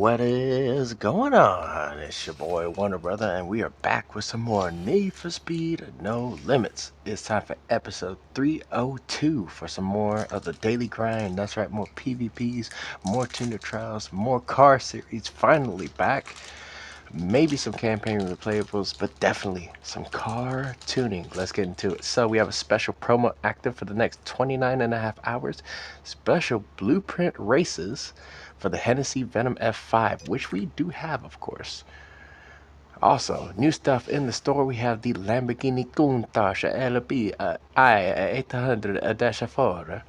What is going on? It's your boy Wonder Brother, and we are back with some more Need for Speed No Limits. It's time for episode 302 for some more of the daily grind. That's right, more PvPs, more Tinder trials, more car series. Finally back. Maybe some campaign replayables, but definitely some car tuning. Let's get into it. So we have a special promo active for the next 29.5 hours. Special blueprint races for the Hennessy Venom F5, which we do have, of course. Also, new stuff in the store. We have the Lamborghini Countach LB I-800-4.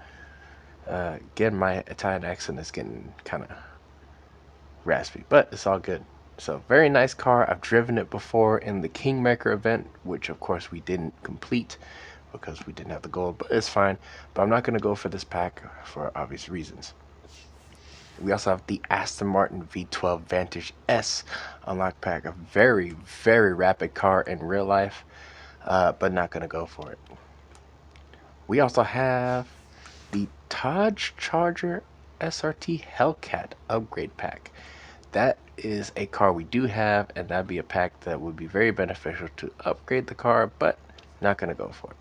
Again, my Italian accent is getting kind of raspy, but it's all good. So very nice car. I've driven it before in the Kingmaker event, which of course we didn't complete because we didn't have the gold, but it's fine. But I'm not going to go for this pack for obvious reasons. We also have the Aston Martin V12 Vantage S unlock pack, a very, very rapid car in real life, but not going to go for it. We also have the Dodge Charger SRT Hellcat upgrade pack. That is a car we do have, and that'd be a pack that would be very beneficial to upgrade the car, but not going to go for it.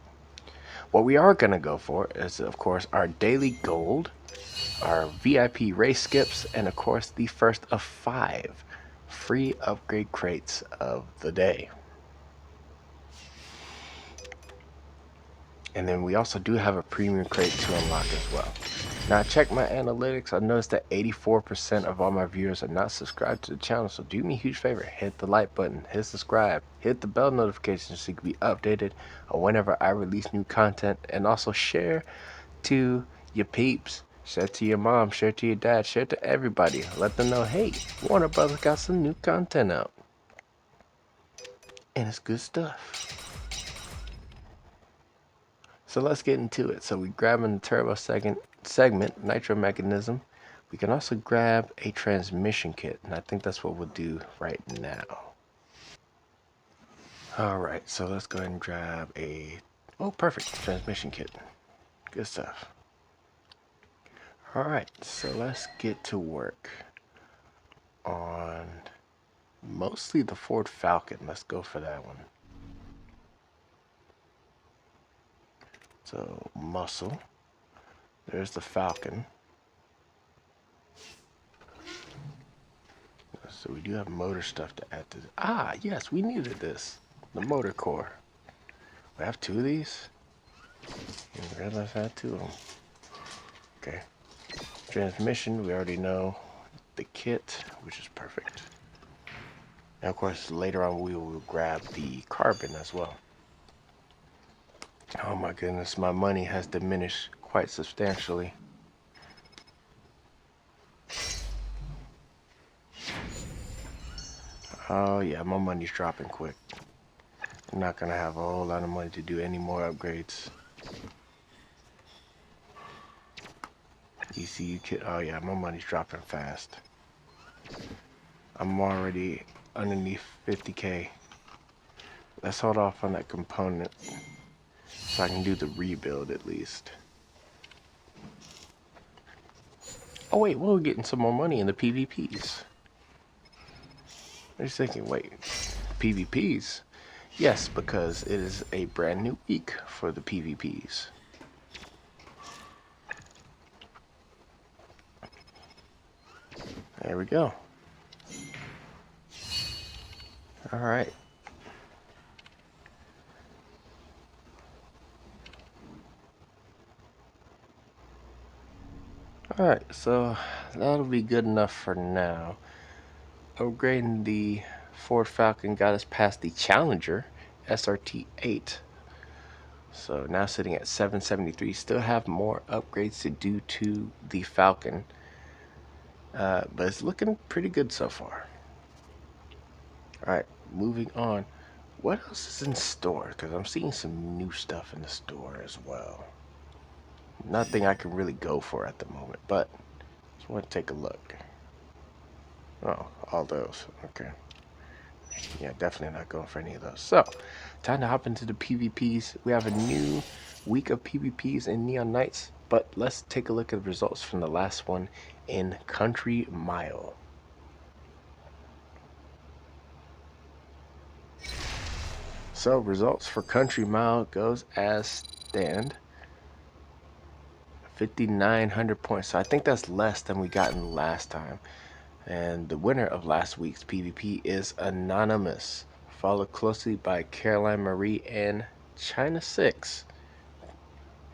What we are going to go for is, of course, our daily gold, our VIP race skips, and of course the first of 5 free upgrade crates of the day. And then we also do have a premium crate to unlock as well. Now I checked my analytics. I noticed that 84% of all my viewers are not subscribed to the channel, so do me a huge favor, hit the like button, hit subscribe, hit the bell notification so you can be updated on whenever I release new content, and also share to your peeps, share to your mom, share to your dad, share to everybody. Let them know, hey, Warner Brothers got some new content out, and it's good stuff. So let's get into it. So we grabbing the turbo segment, nitro mechanism. We can also grab a transmission kit, and I think that's what we'll do right now. Alright, so let's go ahead and grab a, perfect, transmission kit. Good stuff. Alright, so let's get to work on mostly the Ford Falcon. Let's go for that one. So, muscle. There's the Falcon. So we do have motor stuff to add to this. Ah, yes, we needed this. The motor core. We have 2 of these? Didn't realize I had 2 of them. Okay. Transmission, we already know. The kit, which is perfect. And of course, later on we will grab the carbon as well. Oh my goodness, my money has diminished quite substantially. Oh yeah, my money's dropping quick. I'm not gonna have a whole lot of money to do any more upgrades. ECU kit, oh yeah, my money's dropping fast. I'm already underneath 50k. Let's hold off on that component so I can do the rebuild at least. Oh wait, we're getting some more money in the PvPs. I'm just thinking, wait, PvPs? Yes, because it is a brand new week for the PvPs. There we go. Alright. Alright, so that'll be good enough for now. Upgrading the Ford Falcon got us past the Challenger SRT 8. So now sitting at 773. Still have more upgrades to do to the Falcon. But it's looking pretty good so far. Alright, moving on. What else is in store? Because I'm seeing some new stuff in the store as well. Nothing I can really go for at the moment, but just want to take a look. Oh, all those. Okay. Yeah, definitely not going for any of those. So, time to hop into the PvPs. We have a new week of PvPs in Neon Knights, but let's take a look at the results from the last one in Country Mile. So results for country mile goes as stand. 5,900 points. So I think that's less than we got in the last time. And the winner of last week's PvP is Anonymous, followed closely by Caroline Marie and China 6.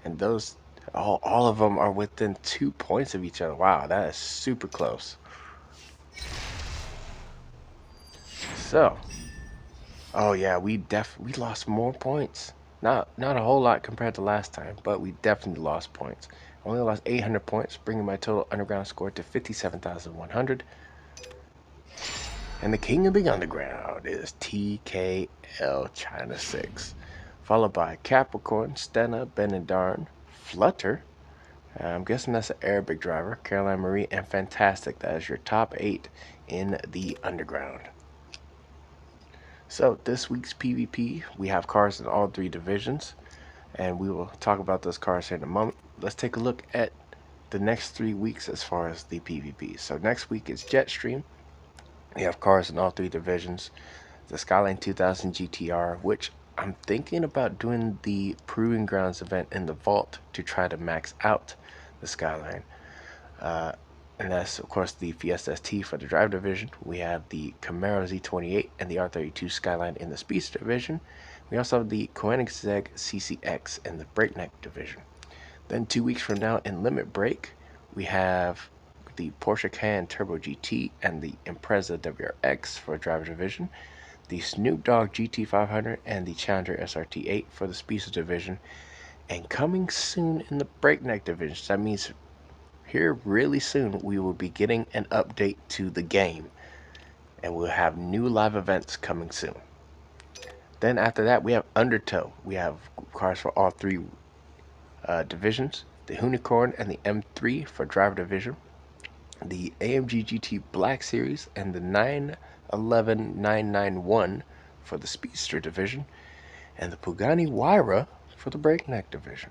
And those, all of them are within 2 points of each other. Wow, that is super close. So, oh yeah, we lost more points. Not a whole lot compared to last time, but we definitely lost points. Only lost 800 points, bringing my total underground score to 57,100. And the king of the underground is TKL China 6, followed by Capricorn, Stena, Benedarn, Flutter. I'm guessing that's an Arabic driver, Caroline Marie, and Fantastic. That is your top 8 in the underground. So this week's PvP, we have cars in all 3 divisions, and we will talk about those cars here in a moment. Let's take a look at the next 3 weeks as far as the PvP. So next week is Jetstream. We have cars in all 3 divisions. The Skyline 2000 GTR, which I'm thinking about doing the Proving Grounds event in the vault to try to max out the Skyline. And that's, of course, the Fiesta ST for the drive division. We have the Camaro Z28 and the R32 Skyline in the Speedster division. We also have the Koenigsegg CCX in the Breakneck division. Then 2 weeks from now in Limit Break, we have the Porsche Cayenne Turbo GT and the Impreza WRX for driver division, the Snoop Dogg GT500 and the Challenger SRT8 for the Speedster division, and coming soon in the Breakneck division. So that means here really soon we will be getting an update to the game, and we'll have new live events coming soon. Then after that we have Undertow. We have cars for all 3 divisions, the Unicorn and the M3 for driver division, the AMG GT Black Series and the 911991 for the Speedster division, and the Pagani Huayra for the Breakneck division.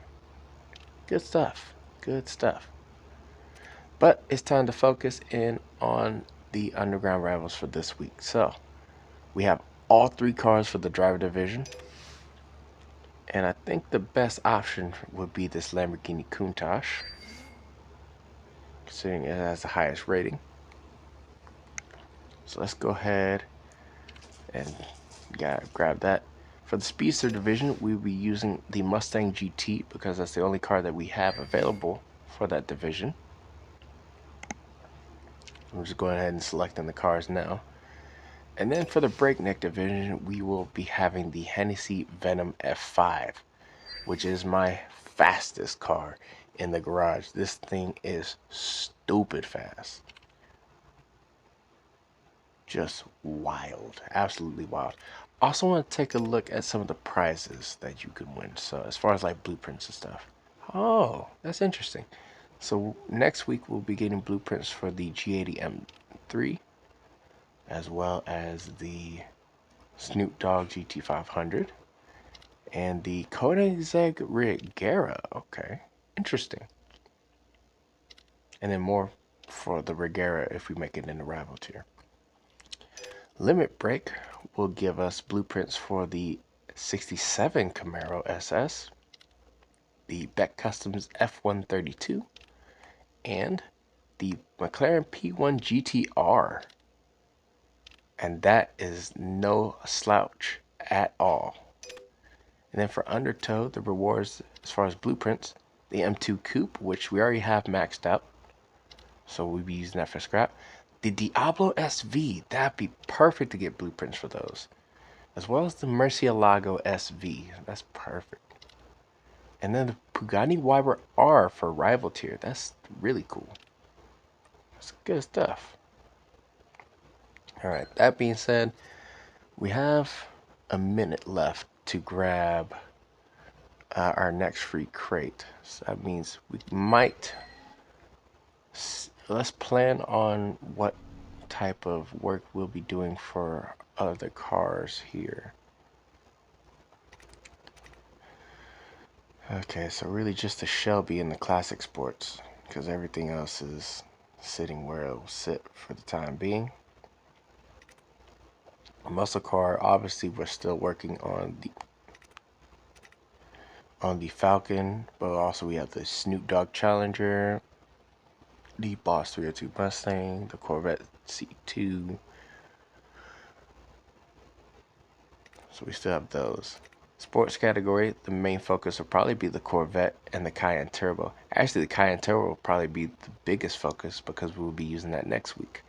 Good stuff, good stuff. But it's time to focus in on the underground rivals for this week. So we have all 3 cars for the driver division, and I think the best option would be this Lamborghini Countach, considering it has the highest rating. So let's go ahead and grab that. For the Speedster division, we'll be using the Mustang GT because that's the only car that we have available for that division. I'm just going ahead and selecting the cars now. And then for the Breakneck division, we will be having the Hennessy Venom F5, which is my fastest car in the garage. This thing is stupid fast. Just wild, absolutely wild. Also want to take a look at some of the prizes that you can win. So as far as like blueprints and stuff. Oh, that's interesting. So next week we'll be getting blueprints for the G80 M3, as well as the Snoop Dogg GT500 and the Koenigsegg Regera. Okay, interesting. And then more for the Regera if we make it in the rival tier. Limit Break will give us blueprints for the 67 Camaro SS, the Beck Customs F132, and the McLaren P1 GTR. And that is no slouch at all. And then for Undertow, the rewards as far as blueprints, the M2 Coupe, which we already have maxed out, so we'll be using that for scrap. The Diablo SV, that'd be perfect to get blueprints for those. As well as the Murcielago SV, that's perfect. And then the Pagani Huayra R for rival tier, that's really cool. That's good stuff. Alright, that being said, we have a minute left to grab our next free crate. So that means we might, let's plan on what type of work we'll be doing for other cars here. Okay, so really just the Shelby and the Classic Sports, because everything else is sitting where it will sit for the time being. Muscle car, obviously we're still working on the Falcon, but also we have the Snoop Dogg Challenger, the Boss 302 Mustang, the Corvette C2. So we still have those. Sports category, the main focus will probably be the Corvette and the Cayenne Turbo. Actually, the Cayenne Turbo will probably be the biggest focus because we will be using that next week.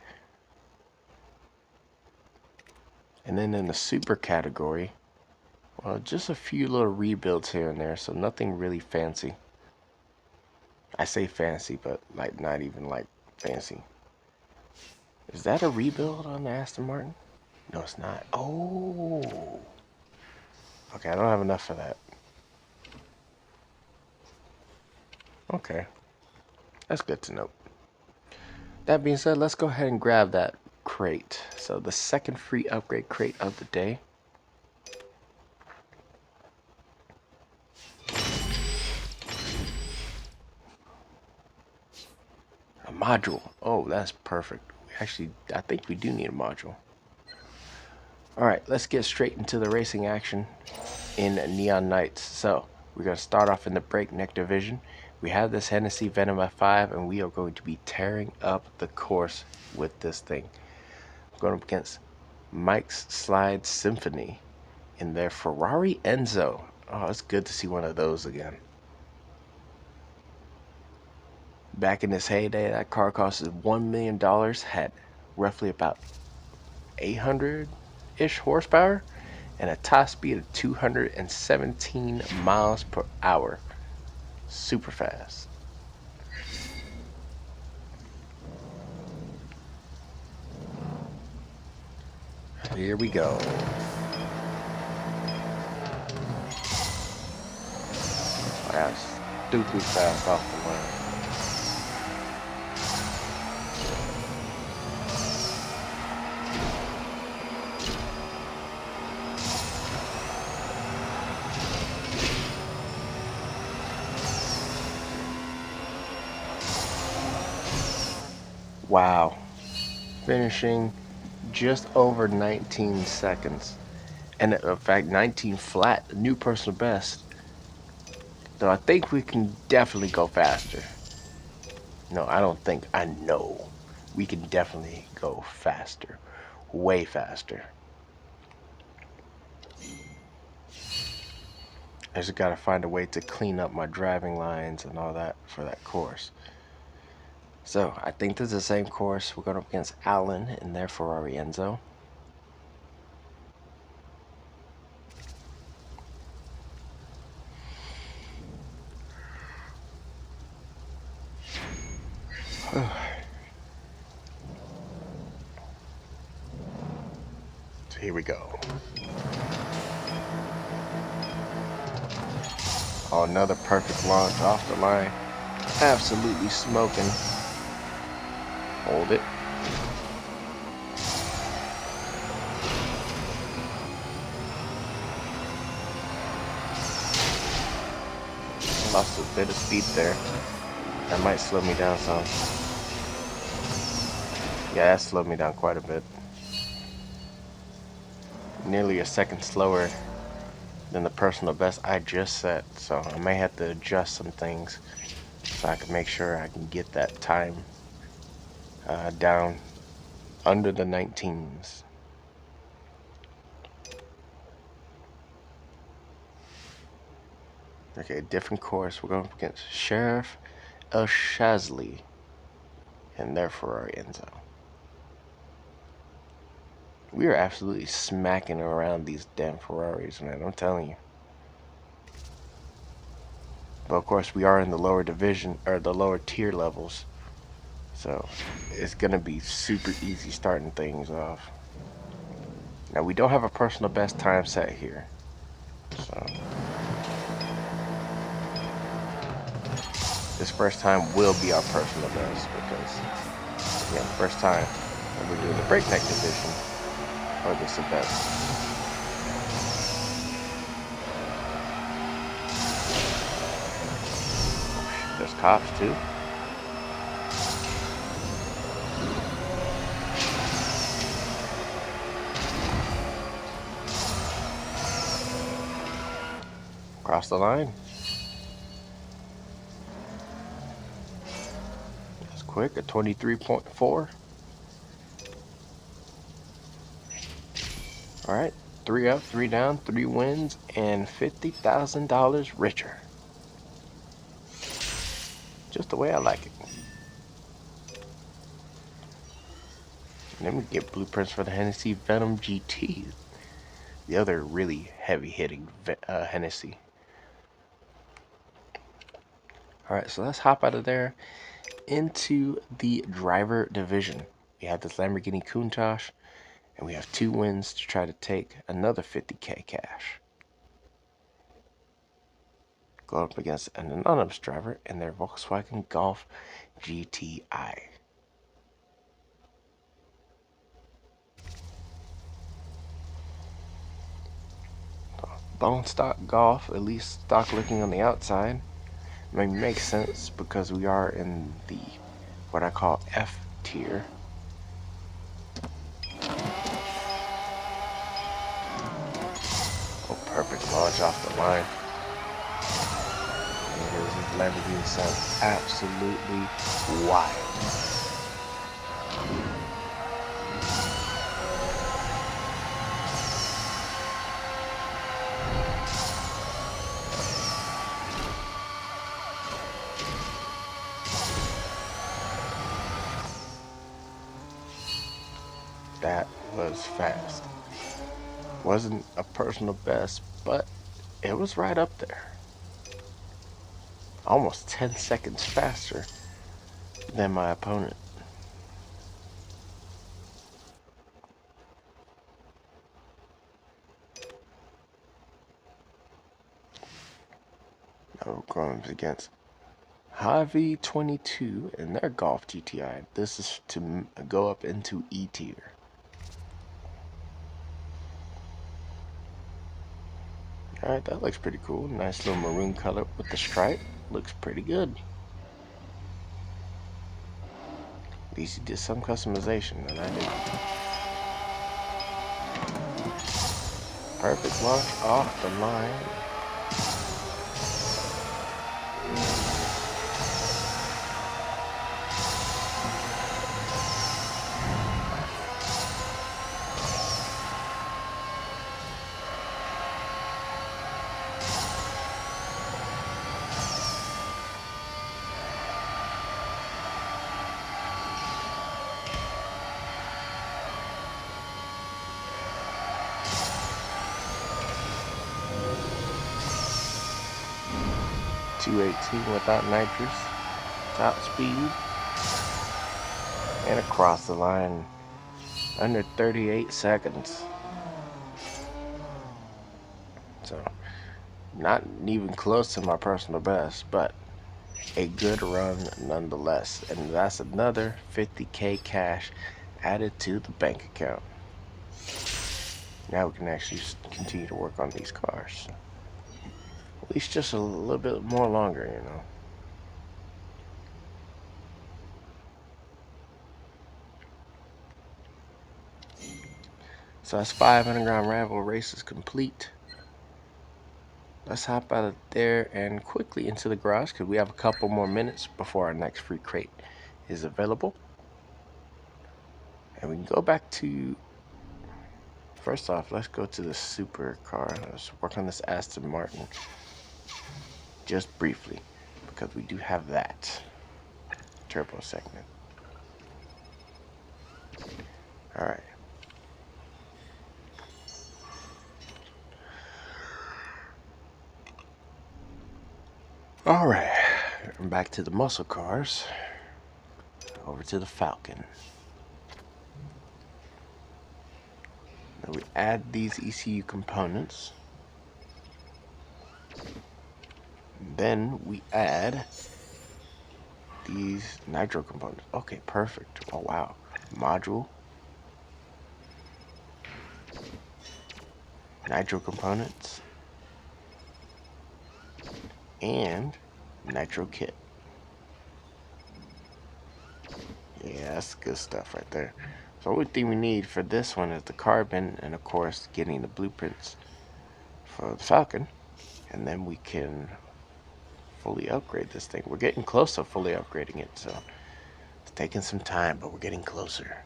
And then in the super category, well, just a few little rebuilds here and there, so nothing really fancy. I say fancy, but like not even like fancy. Is that a rebuild on the Aston Martin? No, it's not. Oh. Okay, I don't have enough for that. Okay. That's good to know. That being said, let's go ahead and grab that crate. So the second free upgrade crate of the day. A module. Oh, that's perfect. Actually, I think we do need a module. Alright, let's get straight into the racing action in Neon Knights. So, we're going to start off in the breakneck division. We have this Hennessy Venom F5, and we are going to be tearing up the course with this thing. We're going up against Mike's Slide Symphony in their Ferrari Enzo. Oh, it's good to see one of those again. Back in its heyday, that car cost $1 million, had roughly about 800-ish horsepower, and a top speed of 217 miles per hour. Super fast. Here we go. That's stupid fast off the line. Wow. Finishing just over 19 seconds. And in fact, 19 flat, new personal best. So I think we can definitely go faster. No, I don't think. I know. We can definitely go faster. Way faster. I just gotta find a way to clean up my driving lines and all that for that course. So, I think this is the same course. We're going up against Alan in their Ferrari Enzo. So here we go. Oh, another perfect launch off the line. Absolutely smoking. Hold it. Lost a bit of speed there. That might slow me down some. Yeah, that slowed me down quite a bit. Nearly a second slower than the personal best I just set. So I may have to adjust some things so I can make sure I can get that time down under the 19s. Okay, different course. We're going up against Sheriff El Shazli and their Ferrari Enzo. We are absolutely smacking around these damn Ferraris, man. I'm telling you. But of course, we are in the lower division, or the lower tier levels. So, it's going to be super easy starting things off. Now, we don't have a personal best time set here. So, this first time will be our personal best because, yeah, the first time when we're doing the breakneck division, or this event. There's cops too. Cross the line. That's quick, a 23.4. Alright, 3 up, 3 down, 3 wins, and $50,000 richer. Just the way I like it. And then we get blueprints for the Hennessy Venom GT. The other really heavy-hitting Hennessy. Alright, so let's hop out of there into the driver division. We have this Lamborghini Countach, and we have 2 wins to try to take another 50K cash. Go up against an anonymous driver in their Volkswagen Golf GTI. Bone stock Golf, at least stock looking on the outside. Maybe makes sense because we are in the what I call F tier. Oh, perfect launch off the line. And this Lamborghini sounds absolutely wild. That was fast. Wasn't a personal best, but it was right up there. Almost 10 seconds faster than my opponent. Now we're going against Javi 22 and their Golf GTI. This is to go up into E tier. Alright, that looks pretty cool. Nice little maroon color with the stripe. Looks pretty good. At least he did some customization, and I did. Perfect launch off the line. .218 without nitrous, top speed, and across the line under 38 seconds. So not even close to my personal best, but a good run nonetheless. And that's another 50K cash added to the bank account. Now we can actually continue to work on these cars. At least just a little bit more longer, you know. So that's 5 underground rival races complete. Let's hop out of there and quickly into the garage because we have a couple more minutes before our next free crate is available. And we can go back to, first off, let's go to the supercar. Let's work on this Aston Martin just briefly because we do have that turbo segment. Alright. Alright, back to the muscle cars. Over to the Falcon. Now we add these ECU components. Then we add these nitro components. Okay, perfect. Oh wow. Module. Nitro components. And nitro kit. Yeah, that's good stuff right there. So the only thing we need for this one is the carbon and of course getting the blueprints for the Falcon. and then we can fully upgrade this thing. We're getting close to fully upgrading it, so it's taking some time, but we're getting closer.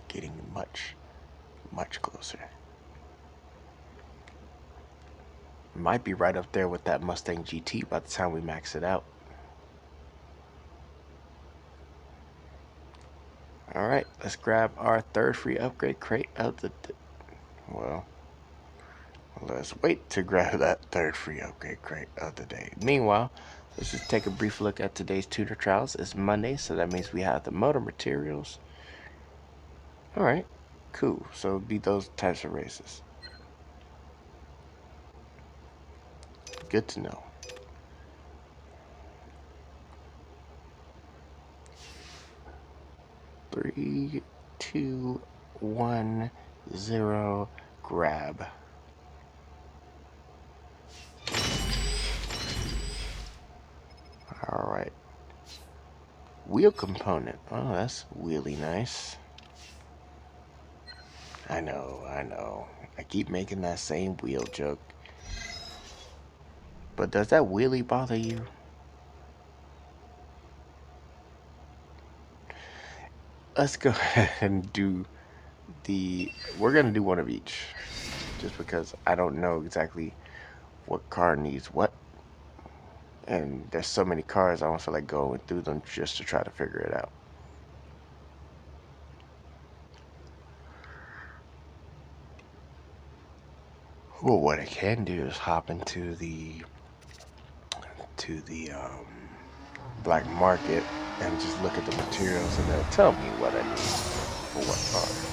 Getting much, much closer. Might be right up there with that Mustang GT by the time we max it out. Alright, let's grab our third free upgrade crate of the... Well, let's wait to grab that third free upgrade crate of the day. Meanwhile, let's just take a brief look at today's tutor trials. It's Monday, so that means we have the motor materials. Alright, cool. So it'll be those types of races. Good to know. Three, two, 1, 0, grab. Alright. Wheel component. Oh, that's really nice. I know. I keep making that same wheel joke. But does that wheelie bother you? Let's go ahead and do we're gonna do one of each. Just because I don't know exactly what car needs what. And there's so many cars, I don't feel like going through them just to try to figure it out. Well, what I can do is hop into the black market and just look at the materials and they'll tell me what I need for what car.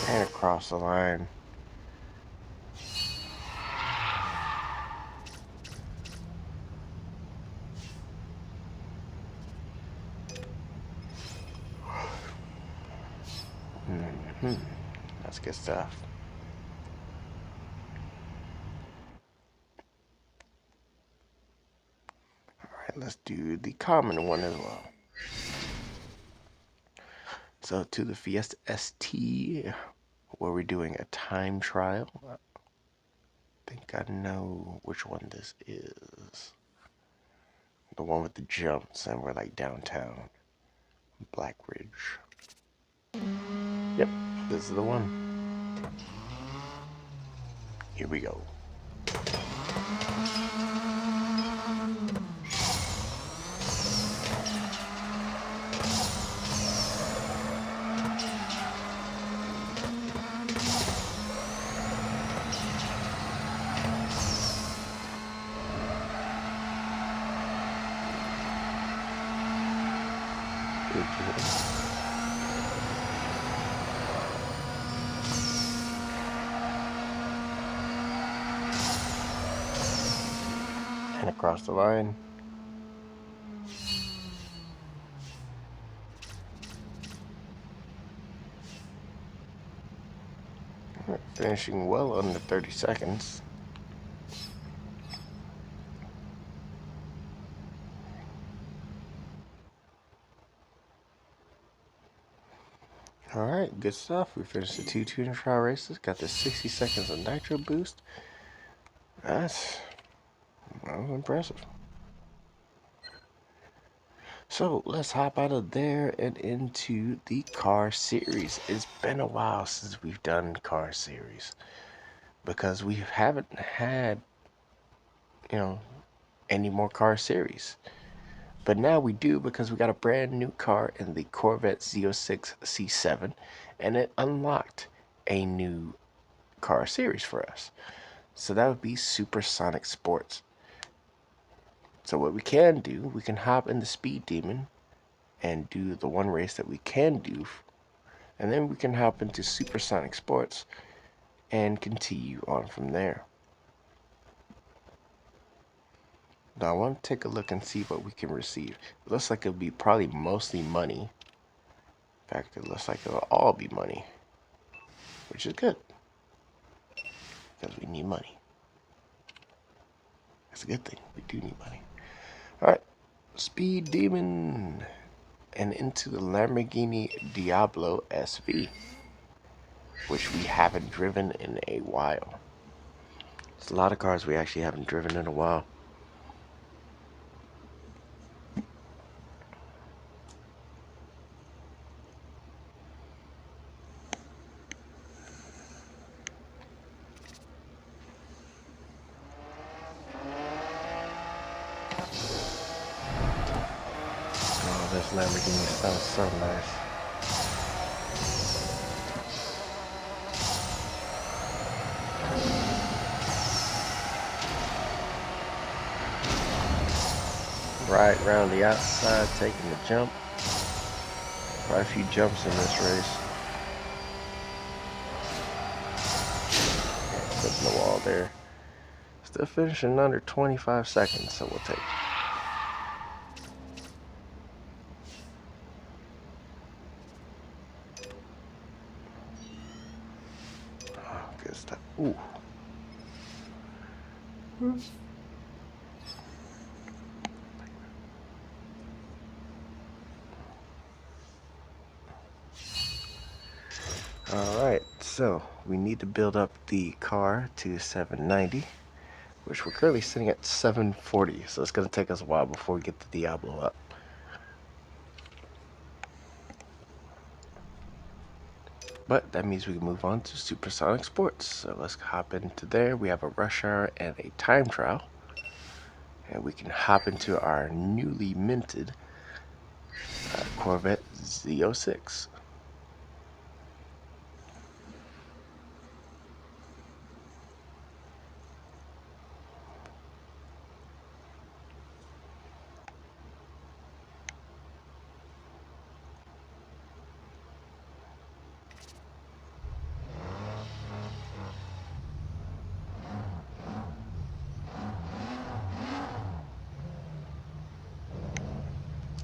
And across the line. That's good stuff. Alright, let's do the common one as well. So to the Fiesta ST, where we're doing a time trial. I think I know which one this is. The one with the jumps and we're like downtown. Black Ridge. Yep, this is the one. Here we go. And across the line. Finishing well under 30 seconds. Alright, good stuff. We finished the 2 tuning trial races. Got the 60 seconds of nitro boost. That was impressive. So let's hop out of there and into the car series. It's been a while since we've done car series because we haven't had, any more car series. But now we do because we got a brand new car in the Corvette Z06 C7 and it unlocked a new car series for us. So that would be Supersonic Sports. So what we can do, we can hop in the Speed Demon and do the one race that we can do, and then we can hop into Supersonic Sports and continue on from there. Now I want to take a look and see what we can receive. It looks like it'll be probably mostly money. In fact, it looks like it'll all be money, which is good because we need money. That's a good thing. We do need money. All right, Speed Demon, and into the Lamborghini Diablo SV, which we haven't driven in a while. There's a lot of cars we actually haven't driven in a while. Oh, this Lamborghini sounds so nice. Right around the outside, taking the jump. Quite a few jumps in this race. Clipping the wall there. Still finishing under 25 seconds, so we'll take it. Oh, good stuff. Ooh. Alright, so we need to build up the car to 790, which we're currently sitting at 740, so it's going to take us a while before we get the Diablo up. But that means we can move on to Supersonic Sports. So let's hop into there. We have a rush hour and a time trial. And we can hop into our newly minted Corvette Z06.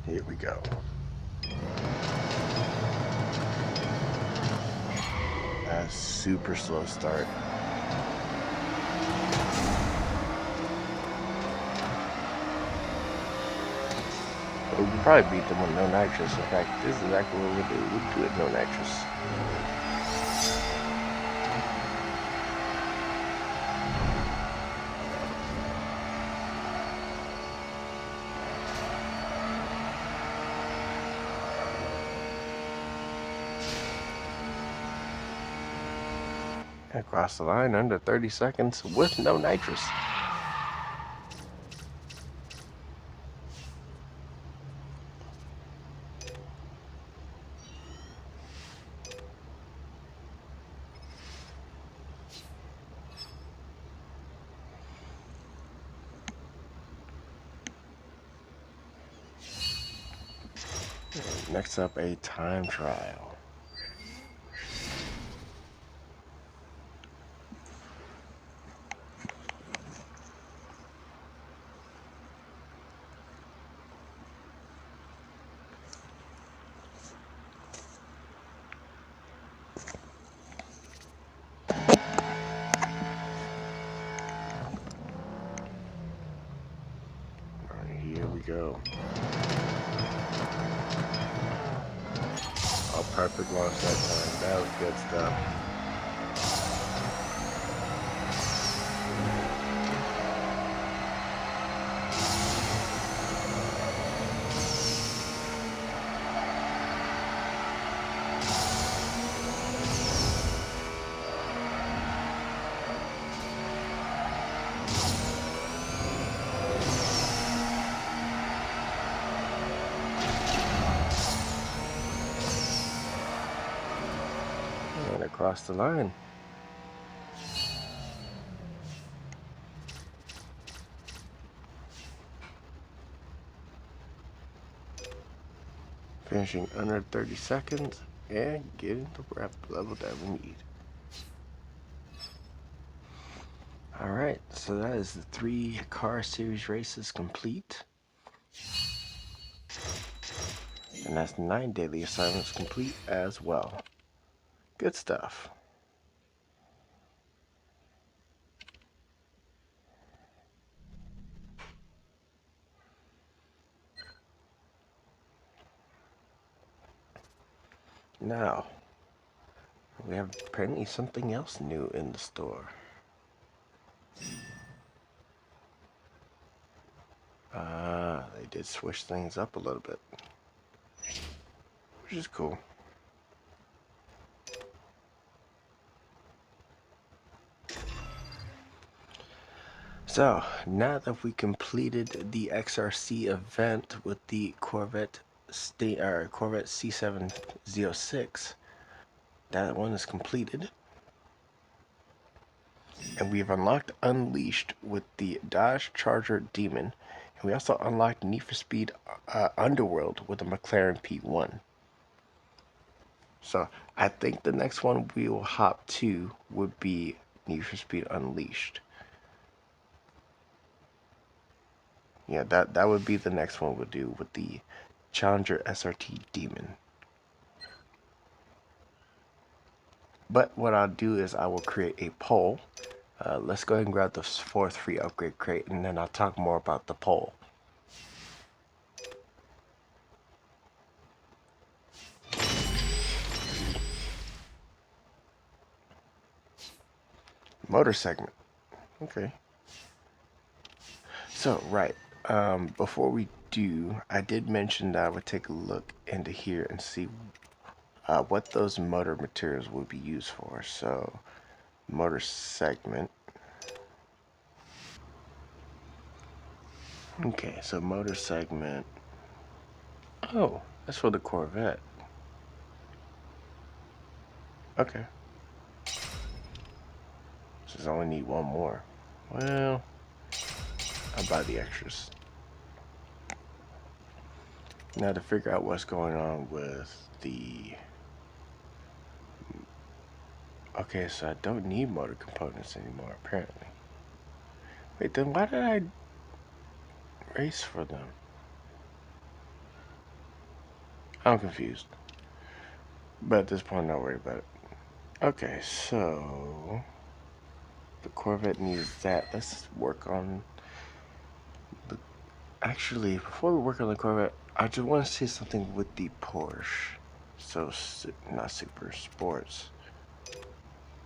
Here we go. A super slow start. But we can probably beat them with no nitrous. In fact, this is exactly what we'll do. We'll do it no nitrous. Across the line under 30 seconds with no nitrous. Next up, a time trial. Here we go. Oh, perfect launch that time. That was good stuff. And across the line. Finishing under 30 seconds and getting the rep level that we need. Alright, so that is the 3 car series races complete. And that's 9 daily assignments complete as well. Good stuff. Now, we have apparently something else new in the store. They did switch things up a little bit, which is cool. So, now that we completed the XRC event with the Corvette C706, that one is completed. And we've unlocked Unleashed with the Dodge Charger Demon. And we also unlocked Need for Speed Underworld with the McLaren P1. So I think the next one we will hop to would be Need for Speed Unleashed. Yeah, that would be the next one we'll do with the Challenger SRT Demon. But what I'll do is I will create a poll. Let's go ahead and grab the 4th free upgrade crate, and then I'll talk more about the poll. Motor segment. Okay. So, right. Before we do, I did mention that I would take a look into here and see what those motor materials would be used for. So, motor segment. Okay, so motor segment. Oh, that's for the Corvette. Okay. Just only need one more. Well, I'll buy the extras. Now to figure out what's going on with the... Okay, so I don't need motor components anymore, apparently. Wait, then why did I race for them? I'm confused. But at this point, I'm not worried about it. Okay, so... the Corvette needs that. Let's work on... Actually, before we work on the Corvette, I just want to say something with the Porsche. So, not Super Sports.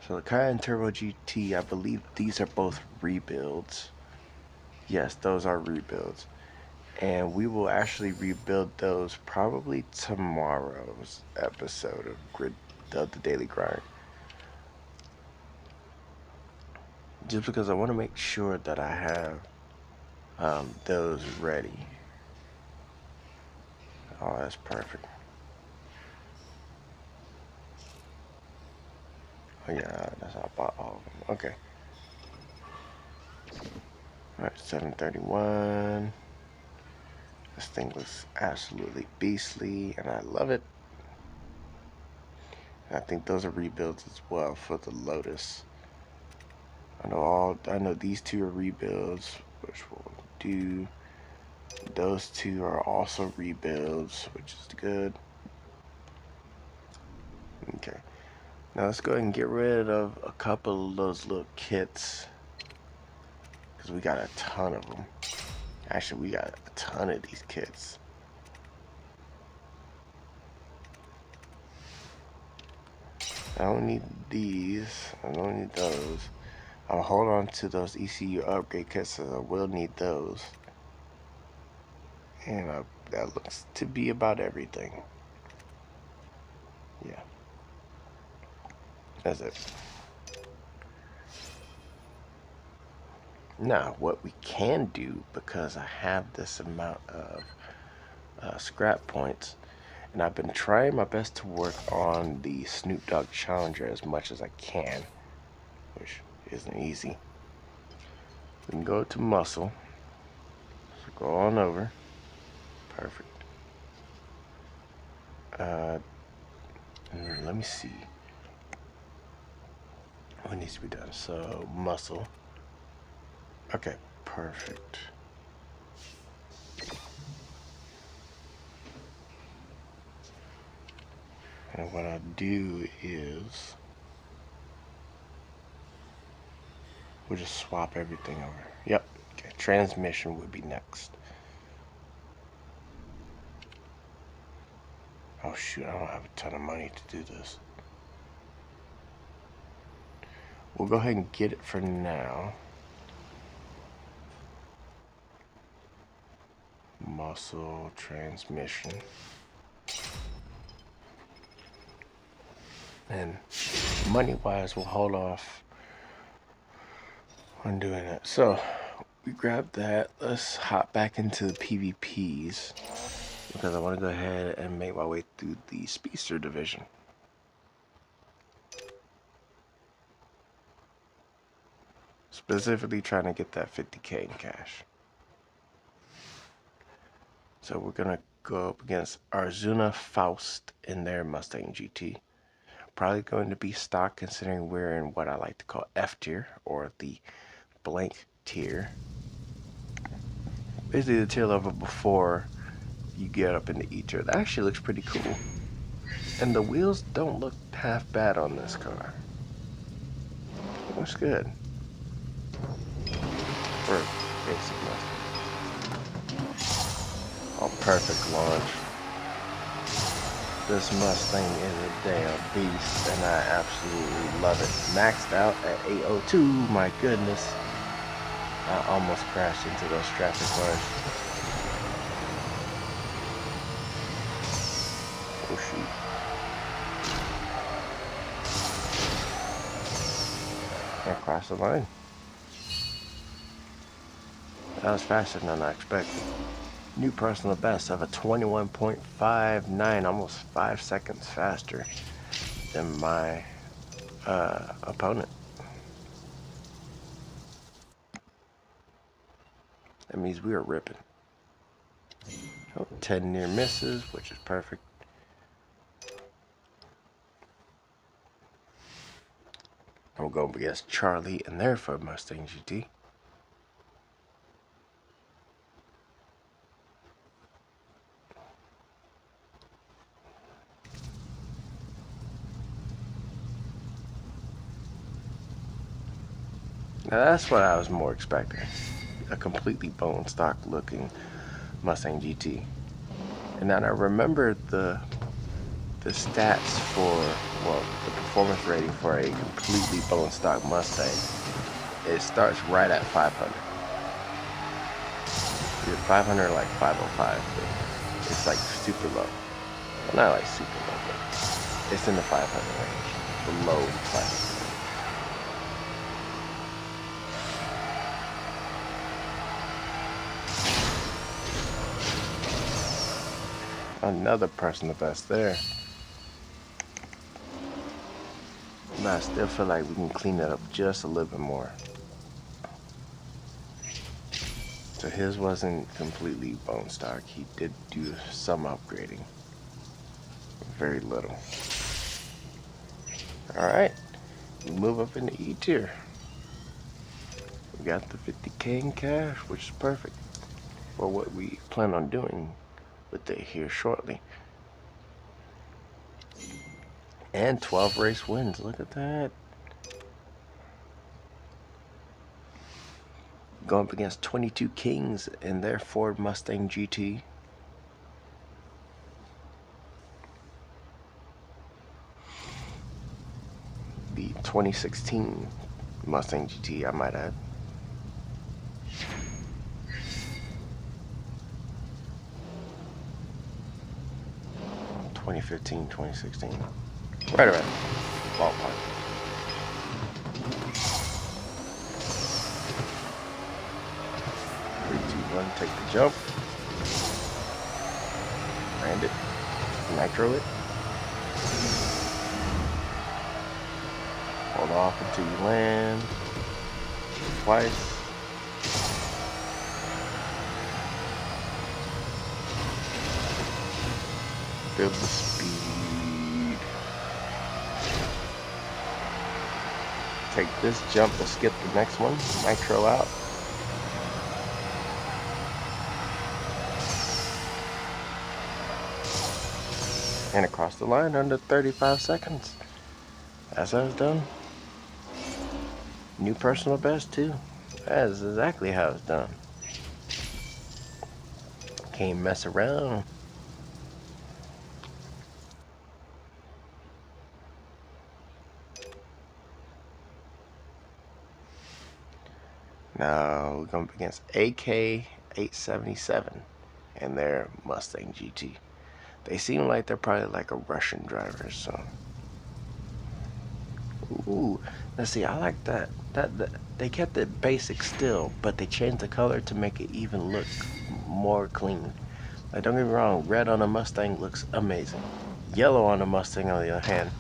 So the Cayenne Turbo GT, I believe these are both rebuilds. Yes, those are rebuilds. And we will actually rebuild those probably tomorrow's episode of the Daily Grind. Just because I want to make sure that I have those ready. Oh, that's perfect. Oh yeah, that's how I bought all of them. Okay. Alright, 731. This thing looks absolutely beastly, and I love it. And I think those are rebuilds as well for the Lotus. I know these two are rebuilds, which we'll do. Those two are also rebuilds, which is good. Okay. Now let's go ahead and get rid of a couple of those little kits, because we got a ton of them. Actually, we got a ton of these kits. I don't need these. I don't need those. I'll hold on to those ECU upgrade kits, so I will need those. And that looks to be about everything. Yeah. That's it. Now, what we can do, because I have this amount of scrap points, and I've been trying my best to work on the Snoop Dogg Challenger as much as I can, which isn't easy. We can go to muscle. So go on over. Perfect. Let me see what needs to be done. So muscle. Okay, perfect. And what I'll do is we'll just swap everything over. Yep. Okay, transmission would be next. Oh shoot, I don't have a ton of money to do this. We'll go ahead and get it for now. Muscle transmission. And money-wise, we'll hold off on doing it. So we grab that. Let's hop back into the PvPs because I want to go ahead and make my way through the Speedster division. Specifically trying to get that 50K in cash. So we're gonna go up against Arzuna Faust in their Mustang GT. Probably going to be stock considering we're in what I like to call F tier, or the blank tier. Basically the tier level before you get up into E tier. That actually looks pretty cool. And the wheels don't look half bad on this car. It looks good. For basic Mustang. Oh, perfect launch. This Mustang is a damn beast, and I absolutely love it. Maxed out at 802, my goodness. I almost crashed into those traffic cars. Oh shoot. I crossed the line. That was faster than I expected. New personal best of a 21.59, almost 5 seconds faster than my opponent. That means we are ripping. Oh, 10 near misses, which is perfect. I'm going against Charlie and their Ford Mustang GT. Now that's what I was more expecting. A completely bone stock looking Mustang GT. And then I remember the stats for, well, the performance rating for a completely bone stock Mustang. It starts right at 500. Either 500 or like 505, but it's like super low. Well, not like super low, but it's in the 500 range, below the classic. Another personal best there. But I still feel like we can clean it up just a little bit more. So his wasn't completely bone stock. He did do some upgrading. Very little. Alright. We move up into E tier. We got the 50K in cash, which is perfect for what we plan on doing with it here shortly. And 12 race wins. Look at that. Going up against 22 Kings in their Ford Mustang GT. The 2016 Mustang GT, I might add. (2015, 2016). Right around ballpark. Three, two, one, take the jump. Land it. Nitro it. Hold off until you land. Twice. Build the speed. Take this jump to skip the next one. Nitro out. And across the line under 35 seconds. That's how it's done. New personal best too. That is exactly how it's done. Can't mess around. Now we're going up against AK 877 and their Mustang GT. They seem like they're probably like a Russian driver, so. Ooh, let's see, I like that. That they kept it basic still, but they changed the color to make it even look more clean. Like, don't get me wrong, red on a Mustang looks amazing. Yellow on a Mustang, on the other hand,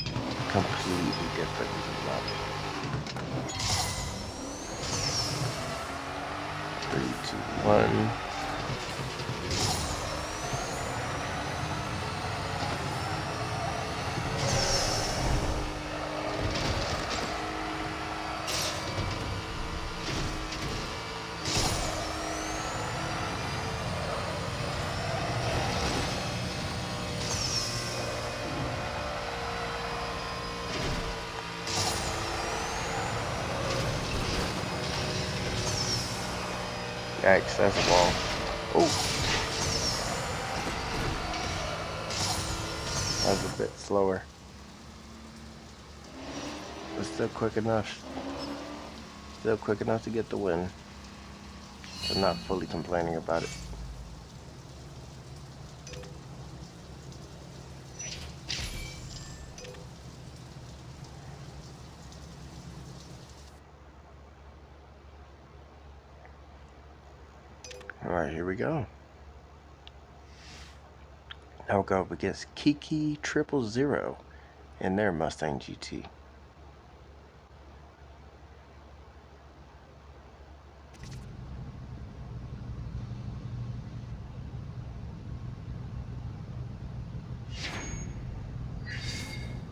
completely different. Love it. 3, 2, 1. Yikes, that's a wall. Oh, that was a bit slower. But still quick enough. Still quick enough to get the win. So not fully complaining about it. Alright, here we go. Now we'll go up against Kiki 000 in their Mustang GT.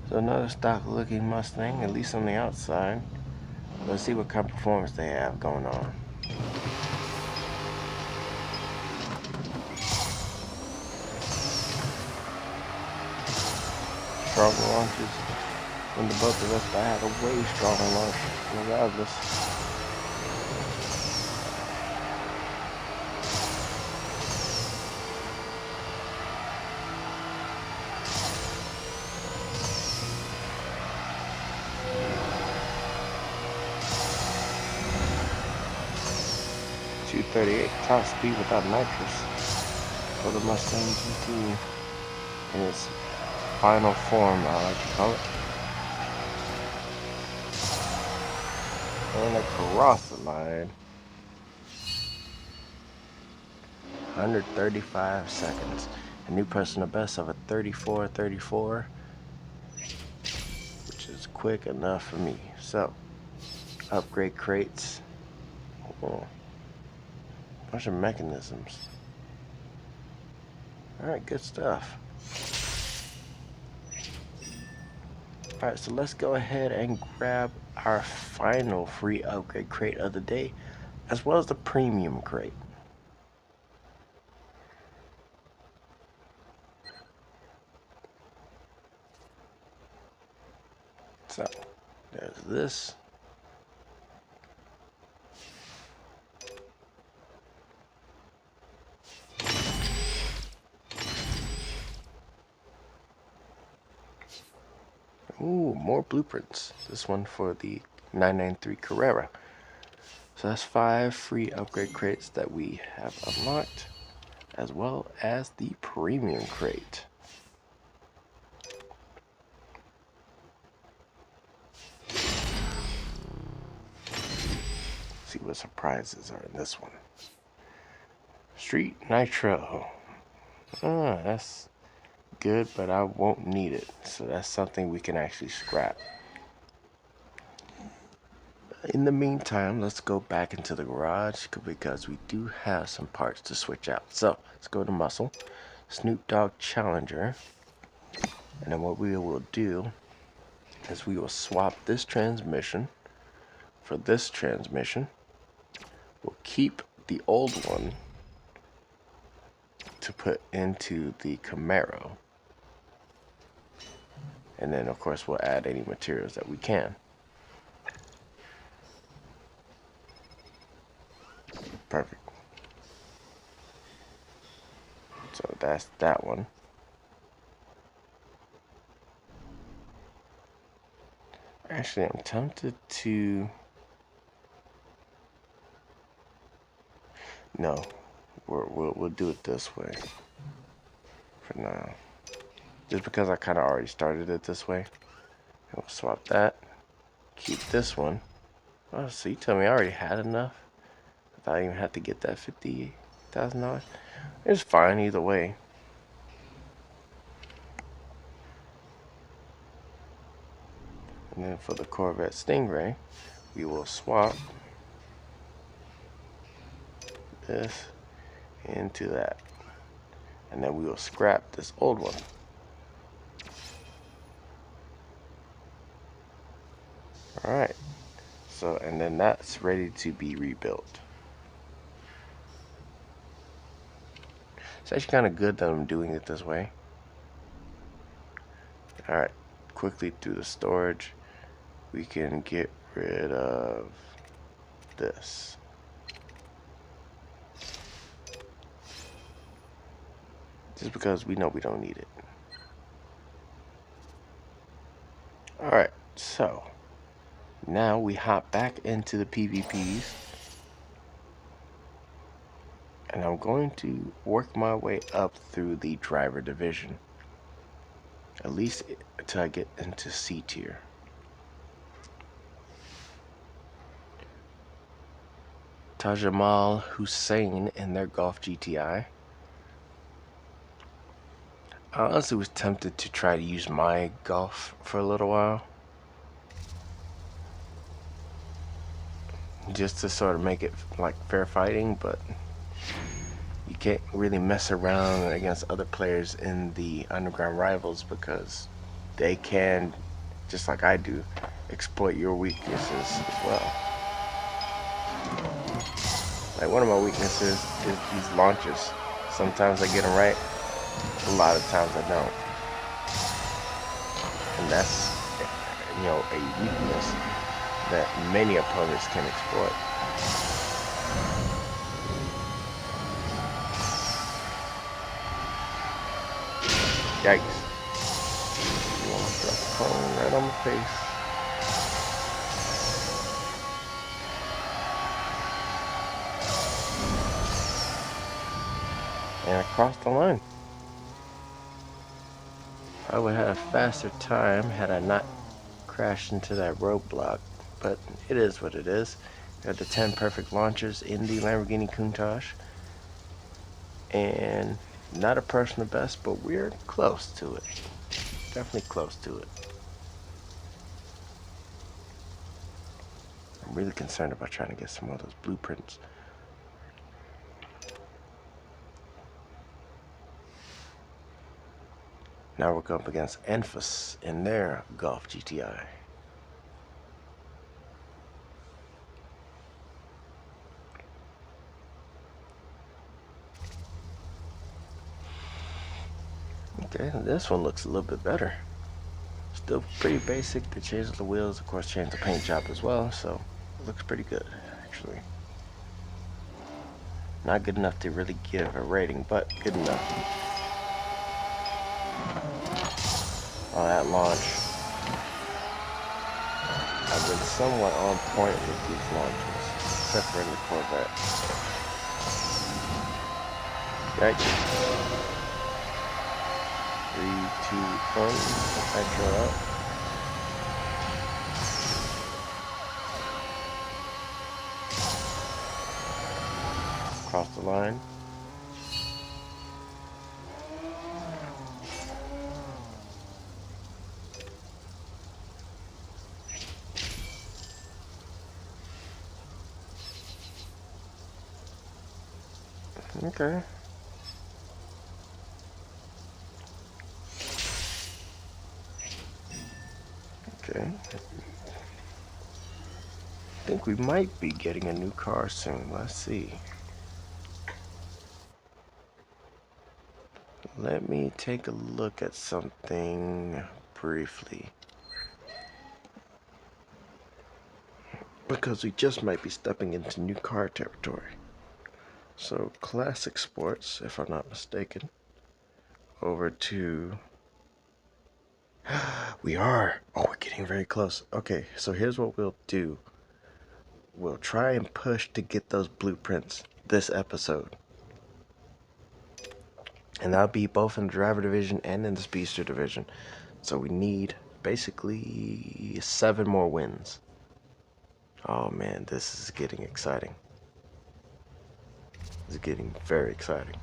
So another stock looking Mustang, at least on the outside. Let's see what kind of performance they have going on. Stronger launches than the both of us, but I had a way stronger launch regardless. .238 top speed without nitrous for the Mustang GT in its final form, I like to call it. And across the line, 135 seconds. A new personal best of a 34.34, which is quick enough for me. So, upgrade crates. Oh, bunch of mechanisms. Alright, good stuff. Alright, so let's go ahead and grab our final free upgrade crate of the day, as well as the premium crate. So, there's this. Ooh, more blueprints. This one for the 993 Carrera. So that's 5 free upgrade crates that we have unlocked, as well as the premium crate. See what surprises are in this one. Street Nitro. That's good, but I won't need it. So that's something we can actually scrap. In the meantime, let's go back into the garage because we do have some parts to switch out. So let's go to Muscle, Snoop Dogg Challenger, and then what we will do is we will swap this transmission for this transmission. We'll keep the old one to put into the Camaro. And then of course we'll add any materials that we can. Perfect. So that's that one. Actually, I'm tempted to... No, we'll do it this way for now. Just because I kind of already started it this way. We'll swap that. Keep this one. Oh, so you tell me I already had enough? I thought I even had to get that $50,000. It's fine either way. And then for the Corvette Stingray, we will swap this into that. And then we will scrap this old one. Alright. So, and then that's ready to be rebuilt. It's actually kind of good that I'm doing it this way. Alright. Quickly through the storage, we can get rid of this. Just because we know we don't need it. Alright, so now we hop back into the PvPs. And I'm going to work my way up through the driver division. At least until I get into C tier. Tajamal Hussein in their Golf GTI. I honestly was tempted to try to use my Golf for a little while. Just to sort of make it like fair fighting, but you can't really mess around against other players in the underground rivals because they can, just like I do, exploit your weaknesses as well. Like one of my weaknesses is these launches. Sometimes I get them right, a lot of times I don't. And that's, you know, a weakness that many opponents can exploit. Yikes. You want to drop the phone right on my face. And I crossed the line. I would have had a faster time had I not crashed into that roadblock, but it is what it is. Got the 10 perfect launchers in the Lamborghini Countach, and not a personal best, but we're close to it. Definitely close to it. I'm really concerned about trying to get some of those blueprints. Now we're going up against NFS in their Golf GTI. Okay, this one looks a little bit better. Still pretty basic. They changed the wheels, of course, changed the paint job as well, so it looks pretty good, actually. Not good enough to really give a rating, but good enough. Oh, that launch. I've been somewhat on point with these launches, except for in the Corvette. Yikes. 3, 2, 1. Xtra up. Cross the line. Okay. Okay. I think we might be getting a new car soon. Let's see. Let me take a look at something briefly, because we just might be stepping into new car territory. So classic sports, if I'm not mistaken. Over to... we are! Oh, we're getting very close. Okay, so here's what we'll do. We'll try and push to get those blueprints this episode. And that'll be both in the driver division and in the speedster division. So we need basically 7 more wins. Oh man, this is getting exciting. This is getting very exciting.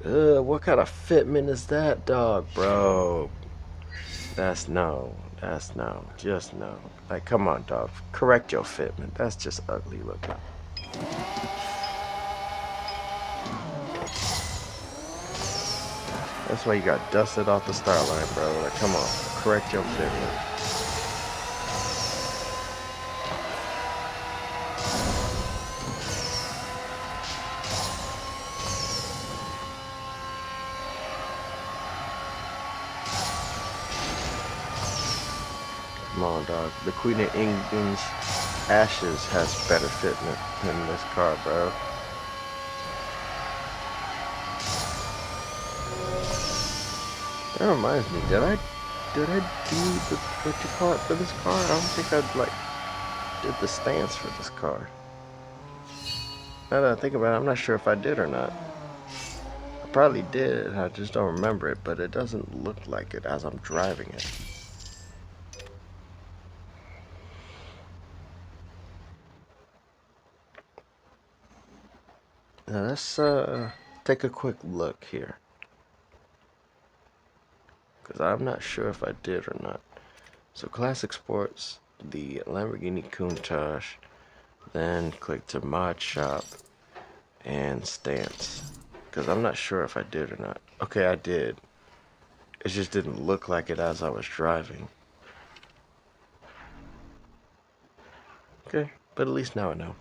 What kind of fitment is that, dog, bro? That's no. Just no. Like, come on, dog. Correct your fitment. That's just ugly looking. That's why you got dusted off the start line, bro. Like, come on. Correct your fitment. Come on, dog. The Queen of England's Ashes has better fitment than this car, bro. That reminds me, did I do the, what you call it for this car? I don't think I did the stance for this car. Now that I think about it, I'm not sure if I did or not. I probably did, I just don't remember it, but it doesn't look like it as I'm driving it. Now let's take a quick look here, because I'm not sure if I did or not. So classic sports, the Lamborghini Countach, then click to mod shop and stance, because I'm not sure if I did or not. Okay, I did. It just didn't look like it as I was driving. Okay, but at least now I know.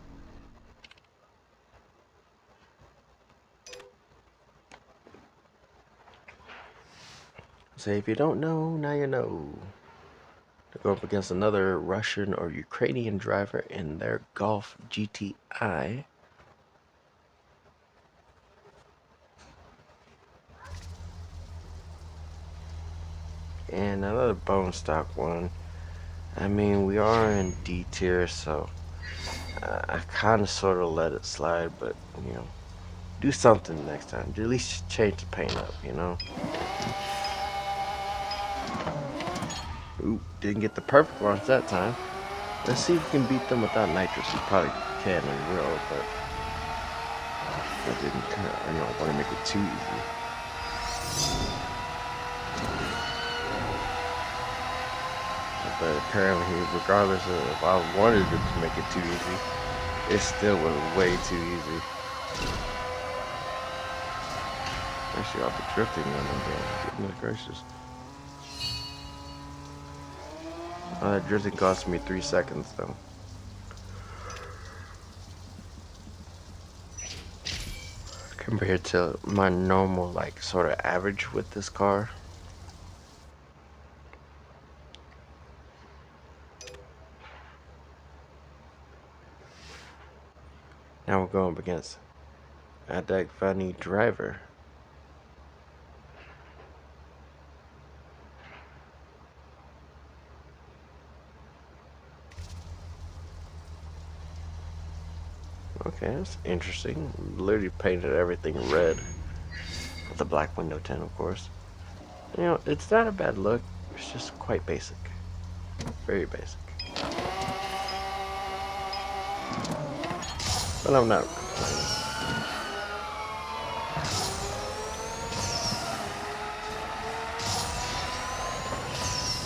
So if you don't know, now you know. To go up against another Russian or Ukrainian driver in their Golf GTI. And another bone stock one. I mean, we are in D tier, so I kind of sort of let it slide, but you know, do something next time. At least change the paint up, you know. Ooh, didn't get the perfect launch that time. Let's see if we can beat them without nitrous. We probably can and will, but I didn't, you know, want to make it too easy. But apparently, regardless of if I wanted it to make it too easy, it still was way too easy. Actually, I'll be drifting on them again. Goodness gracious. That drifting cost me 3 seconds though. Compared to my normal, like, sort of average with this car. Now we're going up against a funny driver. Okay, that's interesting. Literally painted everything red. With a black window tint, of course. You know, it's not a bad look. It's just quite basic. Very basic. But I'm not complaining.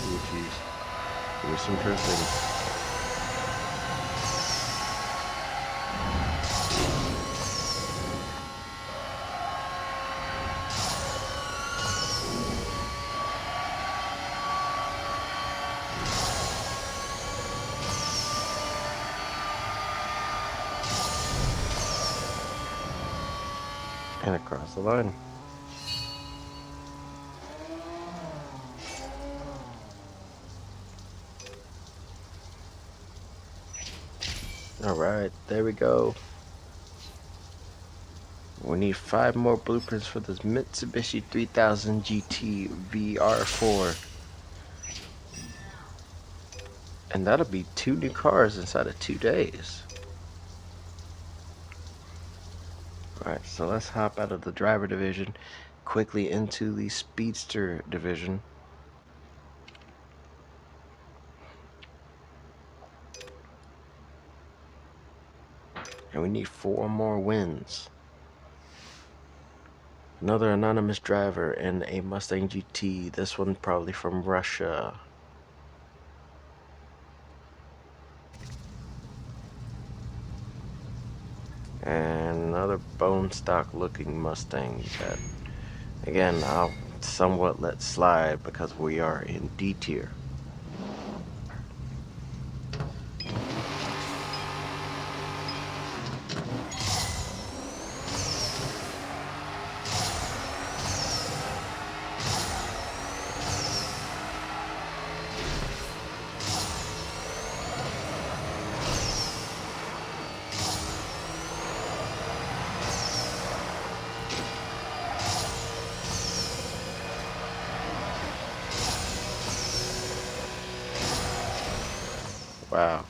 Ooh, jeez. Give me some drifting. And across the line. Alright, there we go. We need 5 more blueprints for this Mitsubishi 3000 GT VR4. And that'll be 2 new cars inside of 2 days. Alright, so let's hop out of the driver division quickly into the speedster division. And we need 4 more wins. Another anonymous driver in a Mustang GT. This one probably from Russia. And another bone stock looking Mustang that, again, I'll somewhat let slide because we are in D tier. Wow,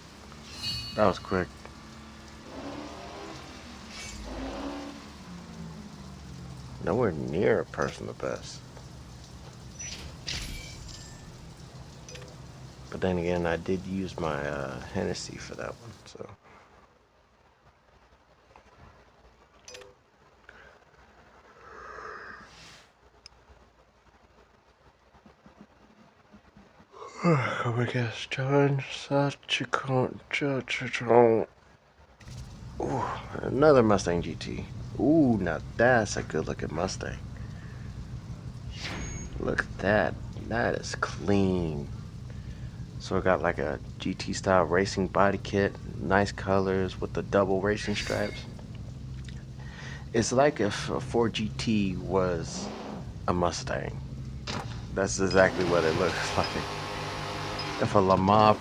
that was quick. Nowhere near a personal best. But then again, I did use my Hennessy for that one, so. Oh my gosh, John, such a con. Ooh, another Mustang GT. Ooh, now that's a good looking Mustang. Look at that. That is clean. So I got like a GT style racing body kit, nice colors with the double racing stripes. It's like if a 4GT was a Mustang. That's exactly what it looks like. If a Lamar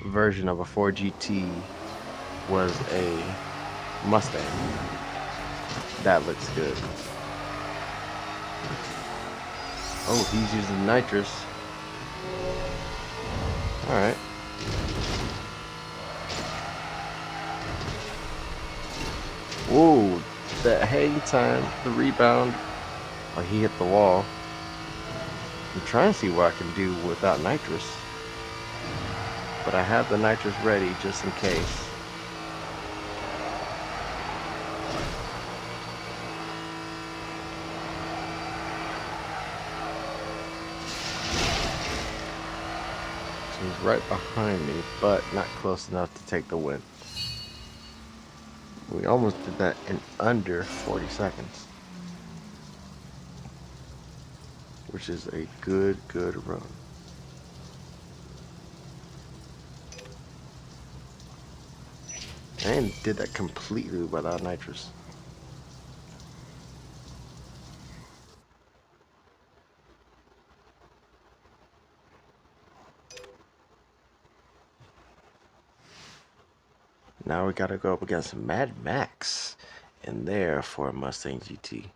version of a 4GT was a Mustang, that looks good. Oh, he's using nitrous. Alright. Whoa, that hang time, the rebound. Oh, he hit the wall. I'm trying to see what I can do without nitrous. But I have the nitrous ready just in case. So he's right behind me, but not close enough to take the win. We almost did that in under 40 seconds. Which is a good run. And did that completely without nitrous. Now we gotta go up against Mad Max in there for a Mustang GT.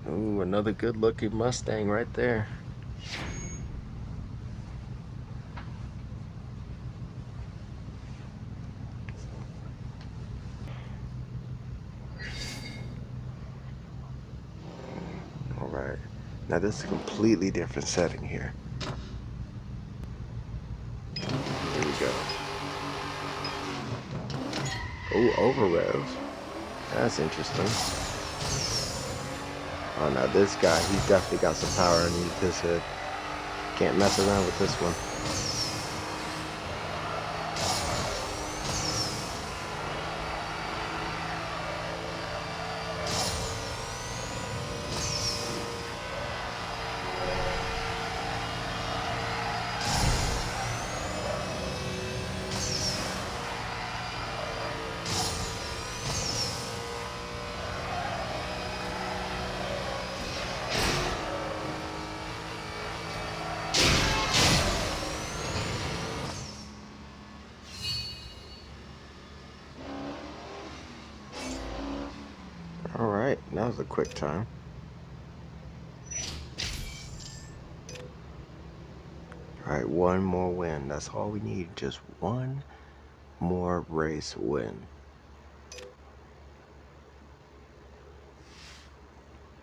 Ooh, another good looking Mustang right there. Alright, now this is a completely different setting here. Here we go. Oh, over rev. That's interesting. Oh, now this guy, he's definitely got some power underneath his head. Can't mess around with this one. That was a quick time. Alright, one more win. That's all we need. Just one more race win.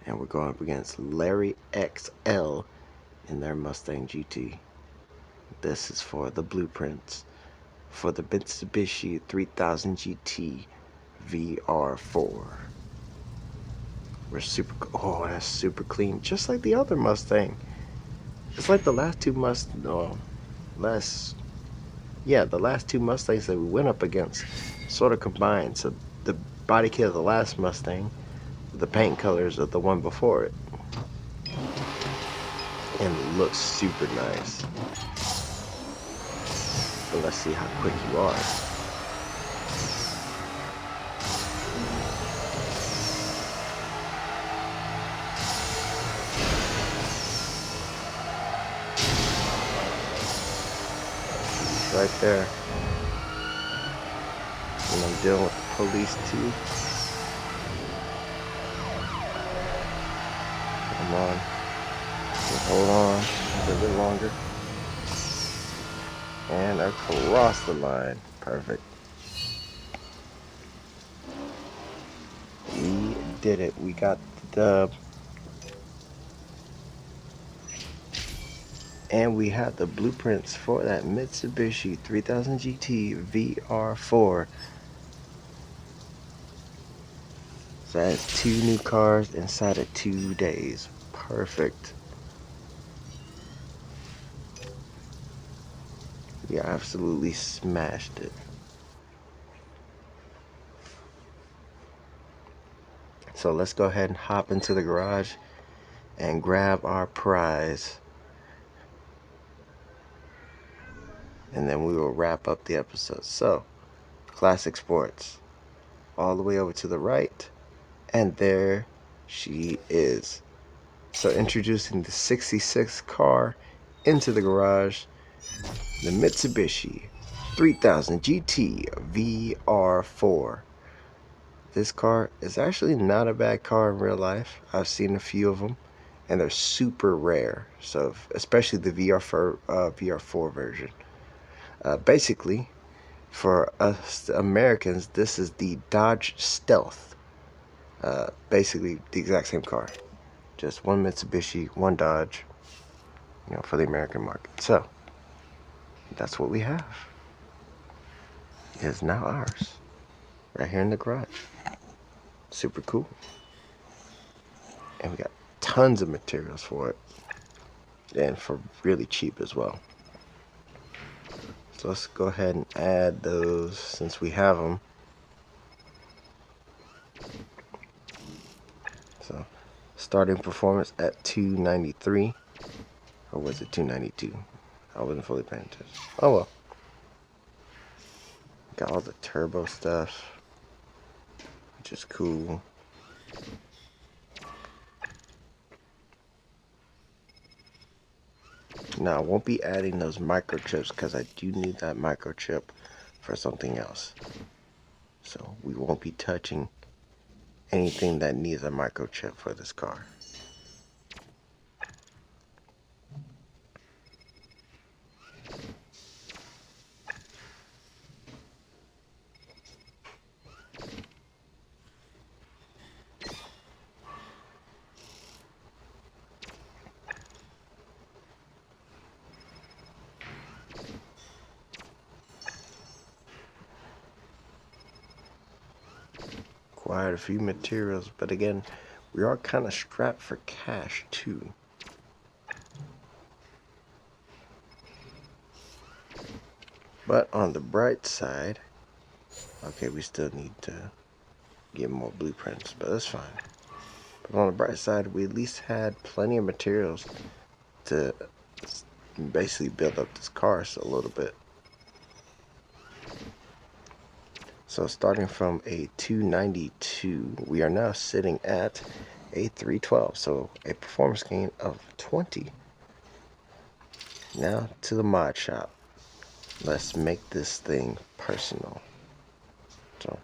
And we're going up against Larry XL in their Mustang GT. This is for the blueprints for the Mitsubishi 3000 GT VR4. We're super, oh, that's super clean, just like the other Mustang. It's like the last two the last two Mustangs that we went up against sort of combined. So the body kit of the last Mustang, the paint colors of the one before it, and it looks super nice. But let's see how quick you are. Right there. And I'm dealing with the police too. Come on. Just hold on a little bit longer. And across the line. Perfect. We did it. We got the dub. And we had the blueprints for that Mitsubishi 3000 GT VR4. So that's 2 new cars inside of 2 days. Perfect. We absolutely smashed it. So let's go ahead and hop into the garage and grab our prize. And then we will wrap up the episode. So, Classic Sports. All the way over to the right. And there she is. So introducing the 66 car into the garage. The Mitsubishi 3000 GT VR4. This car is actually not a bad car in real life. I've seen a few of them, and they're super rare. So especially the VR4 version. Basically, for us Americans, this is the Dodge Stealth. Basically, the exact same car. Just one Mitsubishi, one Dodge, for the American market. So, that's what we have. It is now ours. Right here in the garage. Super cool. And we got tons of materials for it. And for really cheap as well. So let's go ahead and add those since we have them. So starting performance at 293. Or was it 292? I wasn't fully paying attention. Oh well. Got all the turbo stuff, which is cool. Now I won't be adding those microchips because I do need that microchip for something else. So we won't be touching anything that needs a microchip for this car. Acquired a few materials, but again, we are kind of strapped for cash too. But on the bright side, okay, we still need to get more blueprints, but that's fine. But on the bright side, we at least had plenty of materials to basically build up this car a little bit. So starting from a 292, we are now sitting at a 312. So a performance gain of 20. Now to the mod shop. Let's make this thing personal. So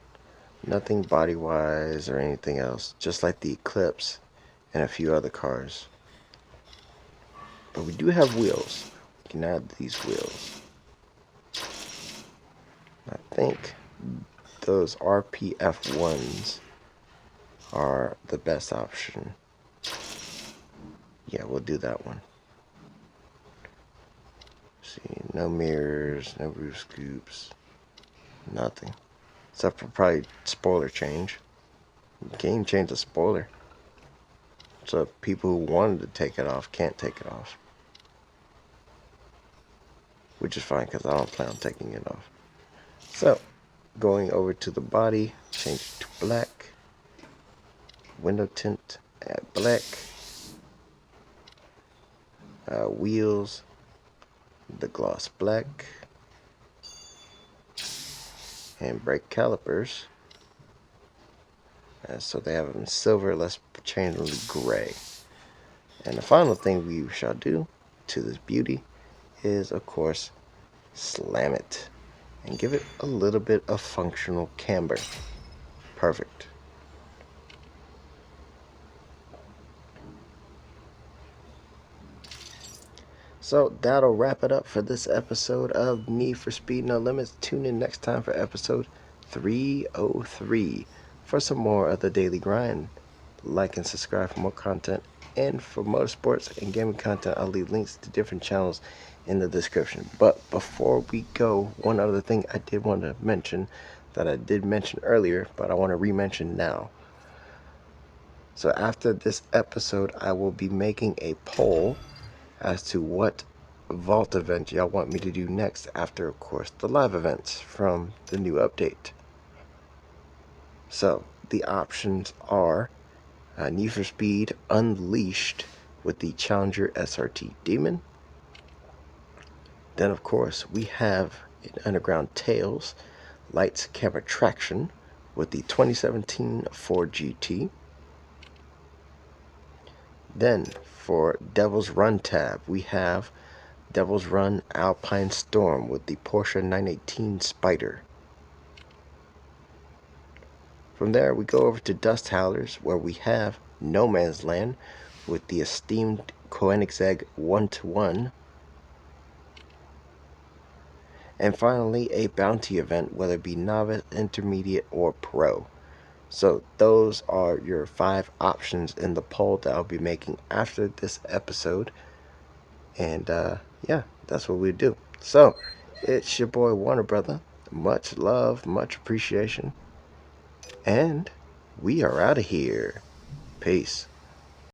Nothing body wise or anything else, just like the Eclipse and a few other cars. But we do have wheels. We can add these wheels. I think those RPF ones are the best option. Yeah, we'll do that one. See, no mirrors, no roof scoops, nothing. Except for probably spoiler change. You can't even change the spoiler. So people who wanted to take it off can't take it off. Which is fine because I don't plan on taking it off. So, going over to the body, change it to black. Window tint, add black. Wheels, the gloss black. And brake calipers. So they have them silver, let's change them to gray. And the final thing we shall do to this beauty is, of course, slam it and give it a little bit of functional camber. Perfect. So that'll wrap it up for this episode of Need for Speed No Limits. Tune in next time for episode 303 for some more of the daily grind. Like and subscribe for more content. And for motorsports and gaming content, I'll leave links to different channels in the description. But before we go, one other thing I did want to mention that I did mention earlier, but I want to re-mention now. So after this episode, I will be making a poll as to what vault event y'all want me to do next after, of course, the live events from the new update. So the options are Need for Speed Unleashed with the Challenger SRT Demon. Then, of course, we have in Underground Tales Lights Camera Traction with the 2017 Ford GT. Then, for Devil's Run tab, we have Devil's Run Alpine Storm with the Porsche 918 Spider. From there, we go over to Dust Howlers, where we have No Man's Land with the esteemed Koenigsegg 1-1. And finally, a bounty event, whether it be novice, intermediate, or pro. So those are your 5 options in the poll that I'll be making after this episode. And yeah, that's what we do. So it's your boy Warner Brother. Much love, much appreciation. And we are out of here. Peace.